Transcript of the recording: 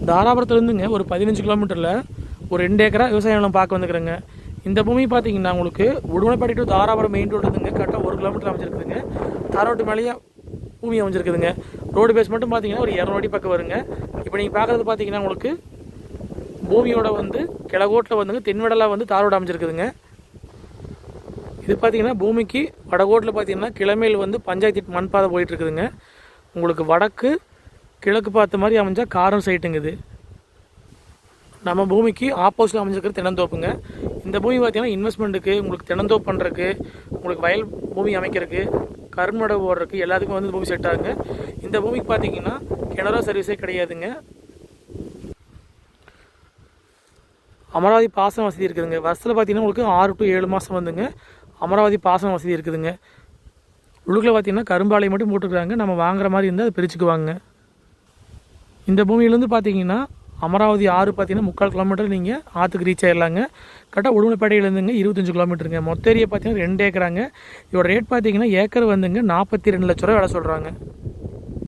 தாராபுரத்துலேருந்துங்க ஒரு 15 கிலோமீட்டரில் ஒரு 2 ஏக்கரா விவசாய நிலம் பார்க்க வந்துக்கிறேங்க. இந்த பூமி பார்த்தீங்கன்னா உங்களுக்கு Udumalaipettai to Dharapuram main road இருந்துங்க கரெக்டாக 1 கிலோமீட்டர் அமைஞ்சிருக்குதுங்க. தாரோட்டு மேலேயே பூமி அமைஞ்சிருக்குதுங்க. ரோடு பேஸ் மட்டும் பார்த்தீங்கன்னா ஒரு 200 அடி பக்கம் வருங்க. இப்போ நீங்கள் பார்க்குறது பார்த்தீங்கன்னா உங்களுக்கு பூமியோட வந்து கிழக்கோட்டில் வந்துங்க தென்வடலாக வந்து தாரோடு அமைஞ்சிருக்குதுங்க. இது பார்த்தீங்கன்னா பூமிக்கு வடகோட்டில் பார்த்தீங்கன்னா கிழமையில் வந்து பஞ்சாயத்து மண் பாதை போயிட்டுருக்குதுங்க. உங்களுக்கு வடக்கு கிழக்கு பார்த்த மாதிரி அமைஞ்சால் காரம் சைட்டுங்க. இது நம்ம பூமிக்கு ஆப்போசிட்டில் அமைஞ்சிருக்கிற தென்னந்தோப்புங்க. இந்த பூமி பார்த்தீங்கன்னா இன்வெஸ்ட்மெண்ட்டுக்கு, உங்களுக்கு தென்னந்தோப்பு பண்ணுறதுக்கு, உங்களுக்கு வயல் பூமி அமைக்கிறதுக்கு, கரும்பு ஓடுறதுக்கு எல்லாத்துக்கும் வந்து பூமி செட் ஆகுங்க. இந்த பூமிக்கு பார்த்தீங்கன்னா கிணறா சர்வீஸே கிடையாதுங்க. அமராவதி பாசன வசதி இருக்குதுங்க. வருஷத்தில் பார்த்தீங்கன்னா உங்களுக்கு 6 to 7 மாதம் வந்துங்க அமராவதி பாசன வசதி இருக்குதுங்க. உள்ளுக்குள்ள பார்த்தீங்கன்னா கரும்பாலை மட்டும் போட்டுக்கிறாங்க. நம்ம வாங்குற மாதிரி இருந்தால் அதை பிரிச்சுக்குவாங்க. இந்த பூமியிலேருந்து பார்த்தீங்கன்னா அமராவதி ஆறு பார்த்தீங்கன்னா 3/4 கிலோமீட்டர் நீங்கள் ஆற்றுக்கு ரீச் ஆகிடலாங்க. கரெக்டாக உடுமலைப்பேட்டையிலேருந்துங்க 25 கிலோமீட்டருங்க. மொத்த ஏரியா பார்த்தீங்கன்னா 2 ஏக்கராங்க. இதோட ரேட் பார்த்தீங்கன்னா ஏக்கர் வந்துங்க 42 லட்ச ரூபா விலை சொல்கிறாங்க.